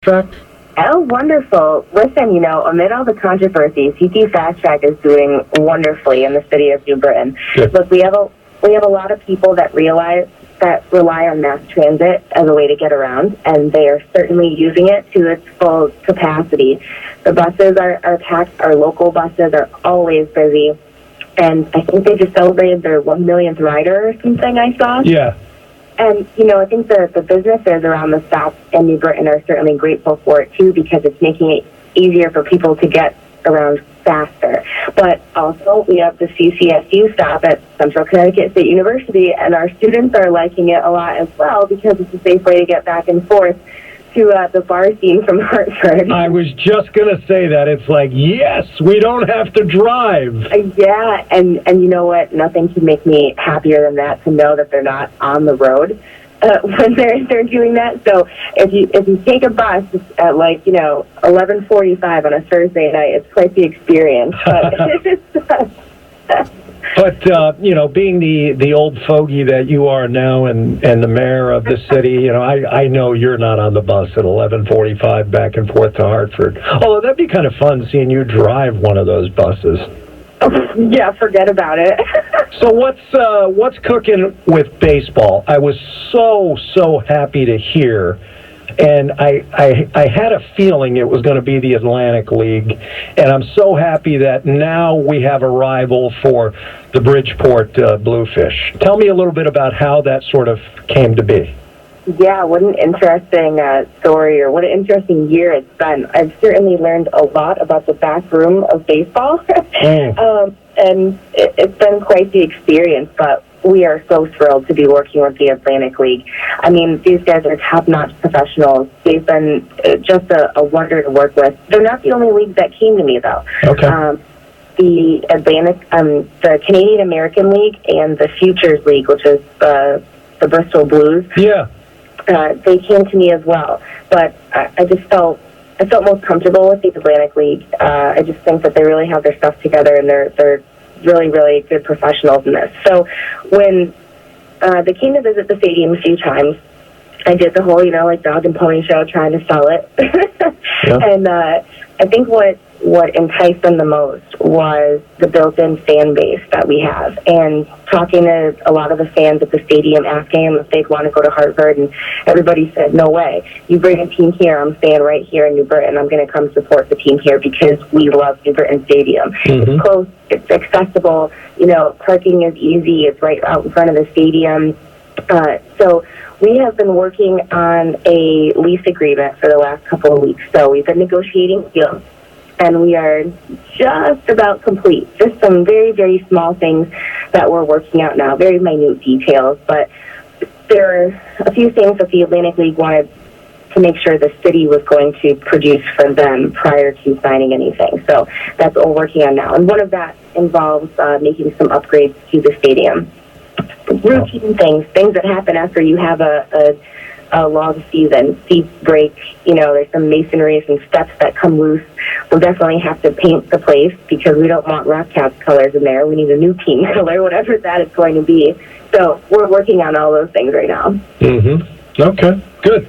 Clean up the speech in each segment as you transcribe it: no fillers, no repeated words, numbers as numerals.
Track? Oh, wonderful. Listen, amid all the controversies, CT Fast Track is doing wonderfully in the city of New Britain. Good. Look, we have a lot of people that rely on mass transit as a way to get around, and they are certainly using it to its full capacity. The buses are packed. Our local buses are always busy, and I think they just celebrated their 1 millionth rider or something I saw. Yeah. And, I think the businesses around the stop in New Britain are certainly grateful for it, too, because it's making it easier for people to get around faster. But also, we have the CCSU stop at Central Connecticut State University, and our students are liking it a lot as well because it's a safe way to get back and forth to the bar scene from Hartford. I was just going to say that. It's like, yes, we don't have to drive. Yeah, and you know what? Nothing can make me happier than that, to know that they're not on the road when they're doing that. So if you take a bus at 11:45 on a Thursday night, it's quite the experience. But, being the old fogey that you are now and the mayor of the city, I know you're not on the bus at 11:45 back and forth to Hartford. Although that'd be kind of fun seeing you drive one of those buses. Yeah, forget about it. So what's cooking with baseball? I was so happy to hear. And I had a feeling it was going to be the Atlantic League, and I'm so happy that now we have a rival for the Bridgeport Bluefish. Tell me a little bit about how that sort of came to be. Yeah, what an interesting story, or what an interesting year it's been. I've certainly learned a lot about the back room of baseball, and it's been quite the experience, but we are so thrilled to be working with the Atlantic League. I mean, these guys are top-notch professionals. They've been just a wonder to work with. They're not the only league that came to me, though. Okay. The Canadian American League and the Futures League, which is the Bristol Blues. Yeah. They came to me as well. But I felt most comfortable with the Atlantic League. I just think that they really have their stuff together, and they're really, really good professionals in this. So when they came to visit the stadium a few times, I did the whole, dog and pony show trying to sell it. Yeah. And I think what enticed them the most was the built-in fan base that we have. And talking to a lot of the fans at the stadium, asking them if they'd want to go to Hartford, and everybody said, no way. You bring a team here, I'm staying right here in New Britain. I'm going to come support the team here because we love New Britain Stadium. Mm-hmm. It's close, it's accessible, parking is easy, it's right out in front of the stadium. So we have been working on a lease agreement for the last couple of weeks. So we've been negotiating deals, and we are just about complete. Just some very, very small things that we're working out now, very minute details. But there are a few things that the Atlantic League wanted to make sure the city was going to produce for them prior to signing anything. So that's what we're working on now. And one of that involves making some upgrades to the stadium. Routine things that happen after you have a long season. Seats break, there's some masonry, some steps that come loose. We'll definitely have to paint the place because we don't want Rock Cats colors in there. We need a new team color, whatever that is going to be. So we're working on all those things right now. Mm-hmm. Okay, good.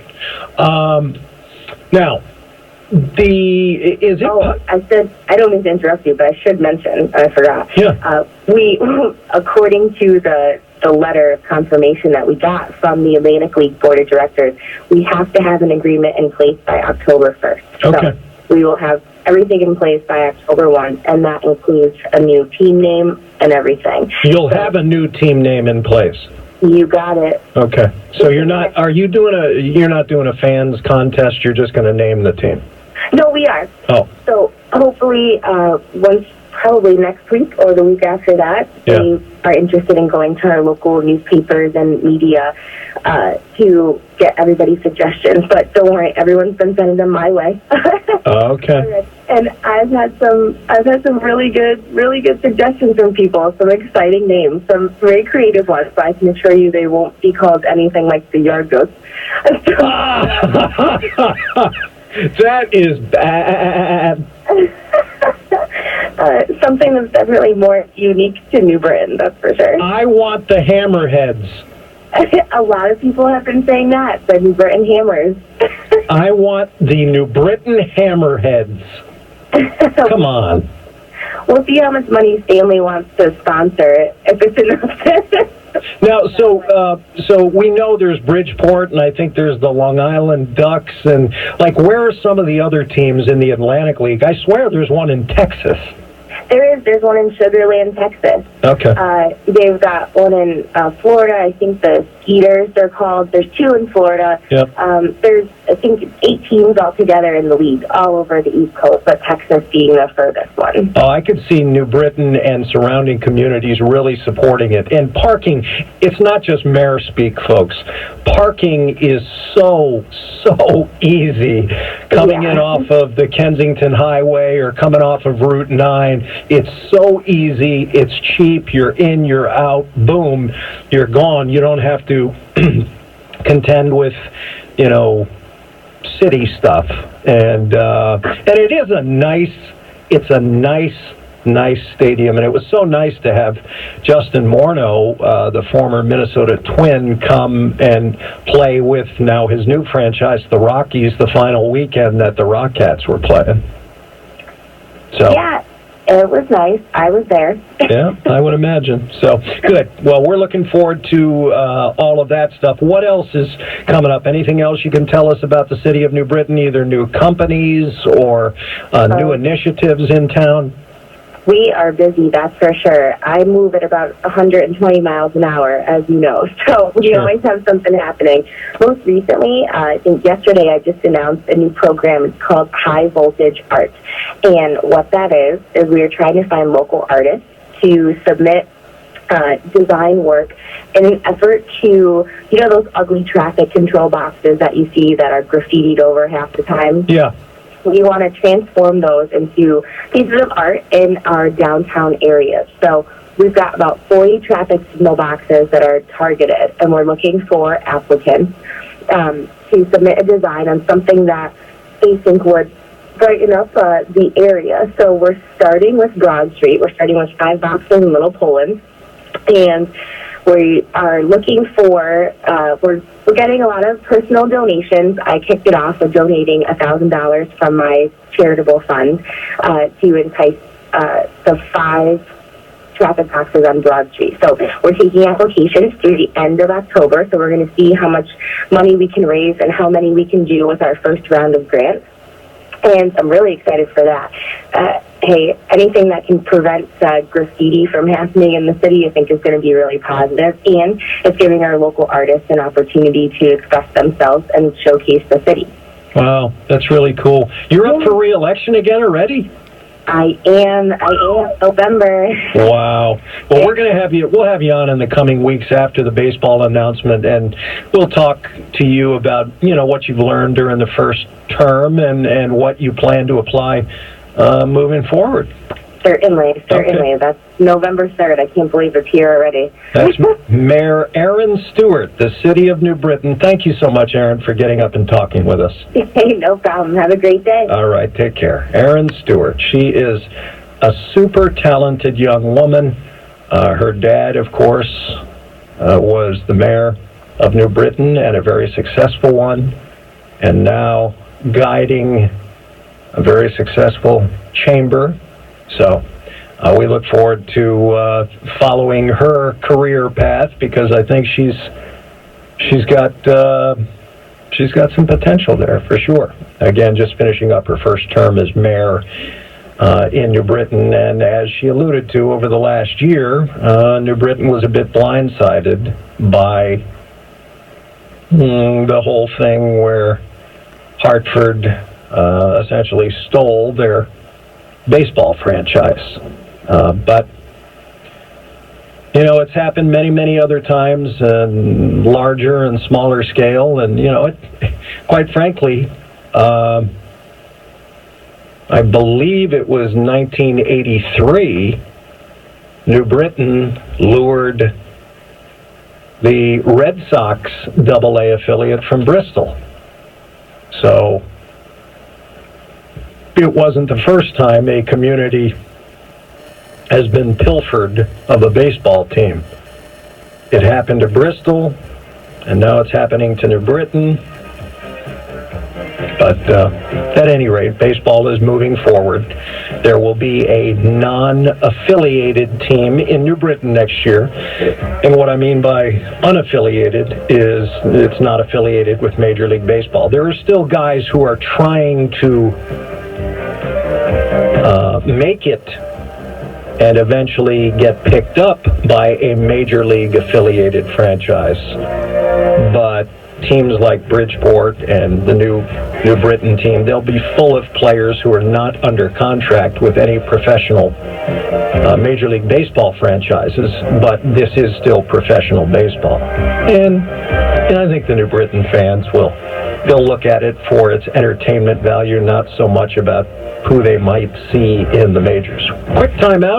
Now, I said, I don't mean to interrupt you, but I should mention, I forgot. Yeah. We, according to the letter of confirmation that we got from the Atlantic League Board of Directors, we have to have an agreement in place by October 1st. Okay. So we will have everything in place by October 1, and that includes a new team name and everything. You'll have a new team name in place. You got it. Okay. So you're not doing a fans contest, you're just going to name the team? No, we are. Oh. So hopefully probably next week or the week after that, they are interested in going to our local newspapers and media to get everybody's suggestions. But don't worry, everyone's been sending them my way. Okay. And I've had some really good suggestions from people, some exciting names, some very creative ones, but I can assure you they won't be called anything like the Yard Goats. That is bad. Something that's definitely more unique to New Britain, that's for sure. I want the Hammerheads. A lot of people have been saying that, the New Britain Hammers. I want the New Britain Hammerheads. Come on. We'll see how much money Stanley wants to sponsor it, if it's enough. Now, so we know there's Bridgeport, and I think there's the Long Island Ducks, and, like, where are some of the other teams in the Atlantic League? I swear there's one in Texas. There's one in Sugar Land, Texas. Okay. They've got one in Florida. I think the Skeeters, they're called. There's two in Florida. Yep. There's, I think, 8 teams altogether in the league, all over the East Coast, but Texas being the furthest one. Oh, I could see New Britain and surrounding communities really supporting it. And parking, it's not just mayor speak, folks. Parking is so easy. Coming in off of the Kensington Highway or coming off of Route 9, it's so easy, it's cheap, you're in, you're out, boom, you're gone. You don't have to contend with, city stuff. And it is a nice stadium, and it was so nice to have Justin Morneau, the former Minnesota Twin, come and play with now his new franchise, the Rockies, the final weekend that the Rockcats were playing. So yeah, it was nice. I was there. Yeah, I would imagine. So, good. Well, we're looking forward to all of that stuff. What else is coming up? Anything else you can tell us about the city of New Britain, either new companies or new initiatives in town? We are busy, that's for sure. I move at about 120 miles an hour, as you know, so we always have something happening. Most recently, I think yesterday, I just announced a new program. It's called High Voltage Art. And what that is we are trying to find local artists to submit design work in an effort to, those ugly traffic control boxes that you see that are graffitied over half the time? Yeah. We want to transform those into pieces of art in our downtown areas. So we've got about 40 traffic signal boxes that are targeted, and we're looking for applicants to submit a design on something that they think would brighten up the area. So we're starting with Broad Street. We're starting with 5 boxes in Little Poland, and we are looking for, we're getting a lot of personal donations. I kicked it off with donating $1,000 from my charitable fund to entice the 5 traffic boxes on Broad Street. So we're taking applications through the end of October, so we're going to see how much money we can raise and how many we can do with our first round of grants. And I'm really excited for that. Hey, anything that can prevent graffiti from happening in the city, I think is going to be really positive. And it's giving our local artists an opportunity to express themselves and showcase the city. Wow, that's really cool. You're up for re-election again already? I am November. Wow. Well, we'll have you on in the coming weeks after the baseball announcement, and we'll talk to you about, what you've learned during the first term and what you plan to apply moving forward. Certainly. Okay. That's November 3rd. I can't believe it's here already. That's Mayor Erin Stewart, the city of New Britain. Thank you so much, Erin, for getting up and talking with us. Hey, no problem. Have a great day. All right, take care. Erin Stewart. She is a super talented young woman. Her dad, of course, was the mayor of New Britain and a very successful one, and now guiding a very successful chamber. So we look forward to following her career path, because I think she's got some potential there for sure. Again, just finishing up her first term as mayor in New Britain, and as she alluded to over the last year, New Britain was a bit blindsided by the whole thing where Hartford essentially stole their baseball franchise. But, it's happened many other times, larger and smaller scale. And, quite frankly, I believe it was 1983, New Britain lured the Red Sox AA affiliate from Bristol. So it wasn't the first time a community has been pilfered of a baseball team. It happened to Bristol. and now it's happening to New Britain. But at any rate, baseball is moving forward. There will be a non-affiliated team in New Britain next year. And what I mean by unaffiliated is it's not affiliated with Major League Baseball. There are still guys who are trying to make it and eventually get picked up by a Major League affiliated franchise. But teams like Bridgeport and the New Britain team, they'll be full of players who are not under contract with any professional Major League Baseball franchises, but this is still professional baseball. And I think the New Britain fans they'll look at it for its entertainment value, not so much about who they might see in the majors. Quick timeout.